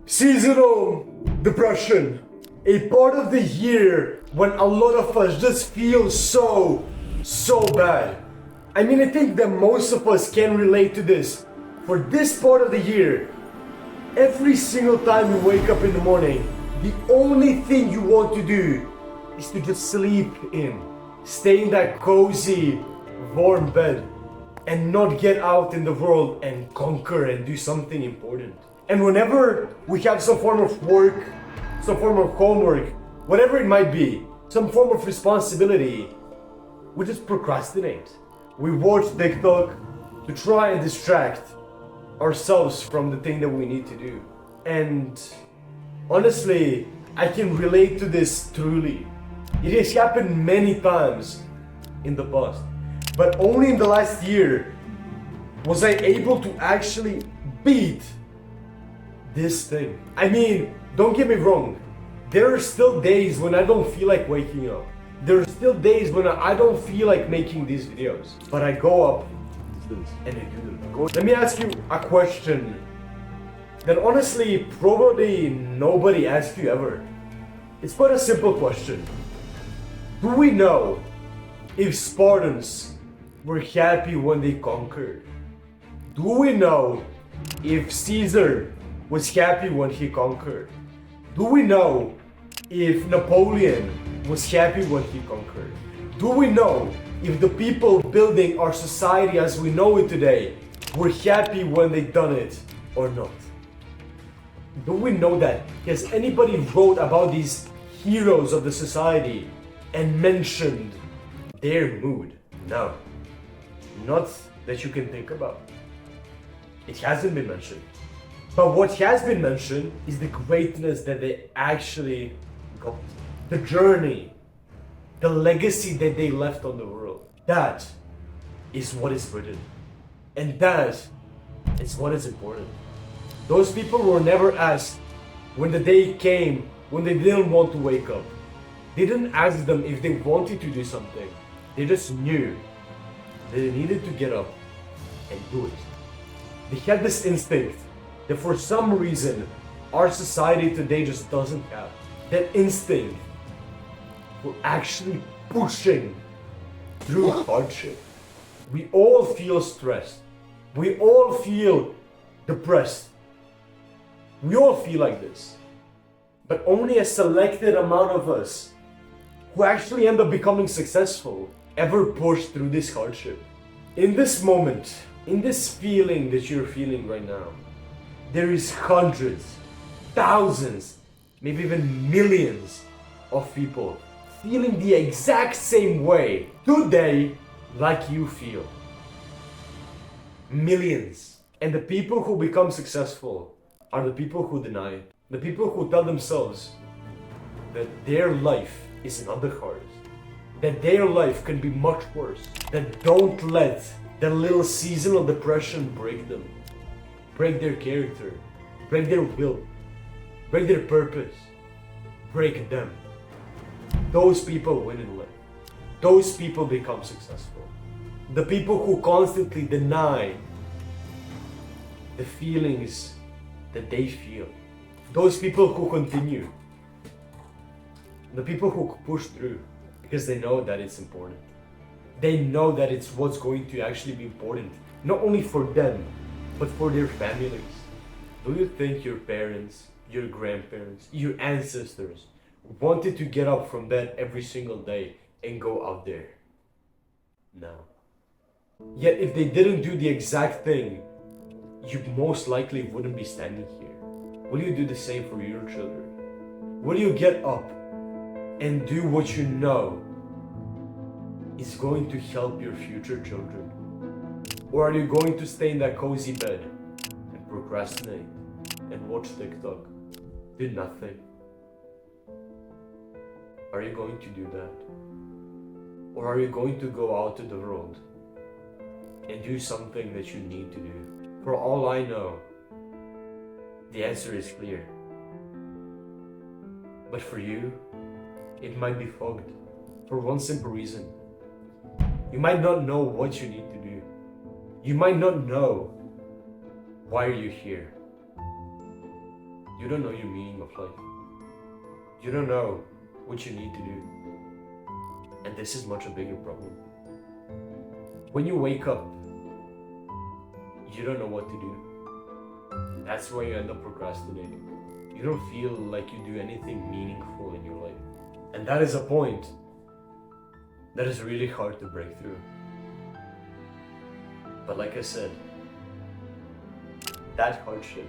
Seasonal depression. A part of the year when a lot of us just feel so bad. I mean, I think that most of us can relate to this. For this part of the year, every single time you wake up in the morning, the only thing you want to do is to just sleep in. Stay in that cozy, warm bed and not get out in the world and conquer and do something important. And whenever we have some form of work, some form of homework, whatever it might be, some form of responsibility, we just procrastinate. We watch TikTok to try and distract ourselves from the thing that we need to do. And honestly, I can relate to this truly. It has happened many times in the past, but only in the last year was I able to actually beat this thing. I mean, don't get me wrong, there are still days when I don't feel like waking up. There are still days when I don't feel like making these videos, but I go up and I do them. Let me ask you a question that honestly probably nobody asks you ever. It's quite a simple question. Do we know if Spartans were happy when they conquered? Do we know if Caesar was happy when he conquered? Do we know if Napoleon was happy when he conquered? Do we know if the people building our society as we know it today were happy when they done it or not? Do we know that? Has anybody wrote about these heroes of the society and mentioned their mood? No. Not that you can think about. It hasn't been mentioned. But what has been mentioned is the greatness that they actually got. The journey, the legacy that they left on the world. That is what is written. And that is what is important. Those people were never asked when the day came, when they didn't want to wake up. They didn't ask them if they wanted to do something. They just knew that they needed to get up and do it. They had this instinct that for some reason our society today just doesn't have. That instinct for actually pushing through hardship. We all feel stressed. We all feel depressed. We all feel like this. But only a selected amount of us who actually end up becoming successful ever push through this hardship. In this moment, in this feeling that you're feeling right now, there is hundreds, thousands, maybe even millions of people feeling the exact same way today like you feel. Millions. And the people who become successful are the people who deny it. The people who tell themselves that their life is not the hardest, that their life can be much worse, that don't let the little seasonal depression break them, break their character, break their will, break their purpose, break them. Those people win in life. Those people become successful. The people who constantly deny the feelings that they feel. Those people who continue. The people who push through because they know that it's important. They know that it's what's going to actually be important, not only for them, but for their families. Do you think your parents, your grandparents, your ancestors wanted to get up from bed every single day and go out there? No. Yet if they didn't do the exact thing, you most likely wouldn't be standing here. Will you do the same for your children? Will you get up and do what you know is going to help your future children? Or are you going to stay in that cozy bed and procrastinate and watch TikTok, do nothing? Are you going to do that? Or are you going to go out to the world and do something that you need to do? For all I know, the answer is clear. But for you, it might be fogged for one simple reason. You might not know what you need to do. You might not know why are you here. You don't know your meaning of life. You don't know what you need to do. And this is much a bigger problem. When you wake up, you don't know what to do. That's why you end up procrastinating. You don't feel like you do anything meaningful in your life. And that is a point that is really hard to break through. But like I said, that hardship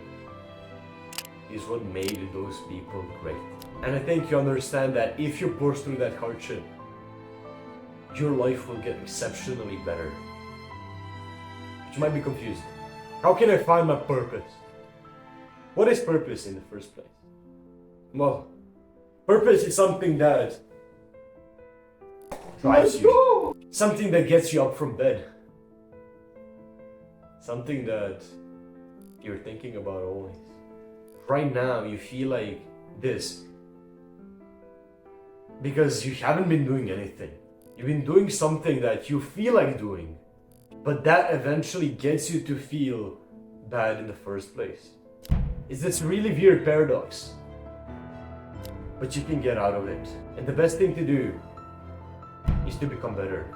is what made those people great. And I think you understand that if you push through that hardship, your life will get exceptionally better. But you might be confused. How can I find my purpose? What is purpose in the first place? Well, purpose is something that drives you. Something that gets you up from bed. Something that you're thinking about always. Right now, you feel like this because you haven't been doing anything. You've been doing something that you feel like doing, but that eventually gets you to feel bad in the first place. It's this really weird paradox, but you can get out of it. And the best thing to do is to become better,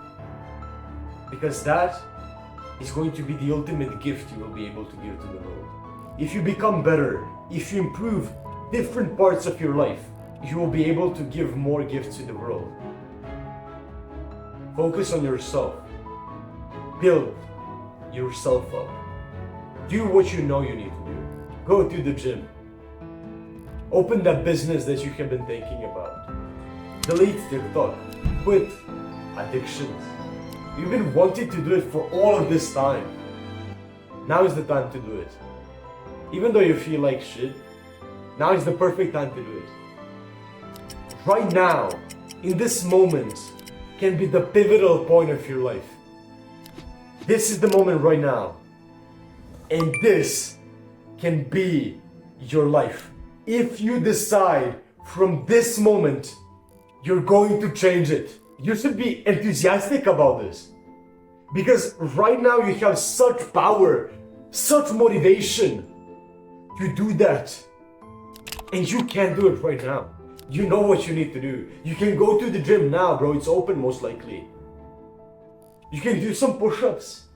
because that is going to be the ultimate gift you will be able to give to the world. If you become better, if you improve different parts of your life, you will be able to give more gifts to the world. Focus on yourself. Build yourself up. Do what you know you need to do. Go to the gym. Open that business that you have been thinking about. Delete TikTok. Quit addictions. You've been wanting to do it for all of this time. Now is the time to do it. Even though you feel like shit, now is the perfect time to do it. Right now, in this moment, can be the pivotal point of your life. This is the moment right now. And this can be your life. If you decide from this moment, you're going to change it. You should be enthusiastic about this. Because right now you have such power, such motivation to do that. And you can do it right now. You know what you need to do. You can go to the gym now, bro. It's open most likely. You can do some push-ups.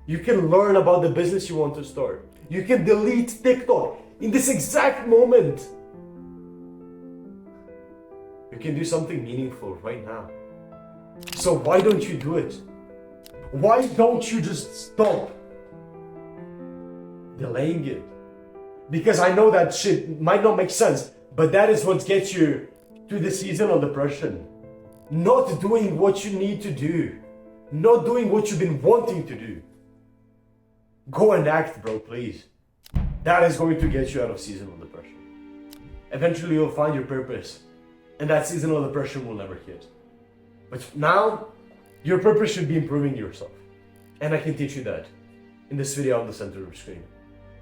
You can learn about the business you want to start. You can delete TikTok in this exact moment. You can do something meaningful right now. So why don't you do it? Why don't you just stop delaying it? Because I know that shit might not make sense, but that is what gets you to the season of depression. Not doing what you need to do. Not doing what you've been wanting to do. Go and act, bro, please. That is going to get you out of seasonal depression. Eventually you'll find your purpose, and that seasonal depression will never hit. But now, your purpose should be improving yourself. And I can teach you that in this video on the center of the screen.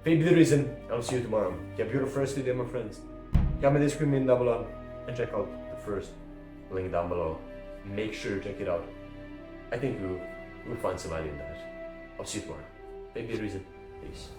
Maybe the reason. I'll see you tomorrow. Have a beautiful rest of the day, my friends. Comment the screen down below and check out the first link down below. Make sure to check it out. I think you'll find some value in that. I'll see you tomorrow. Maybe the reason. Peace.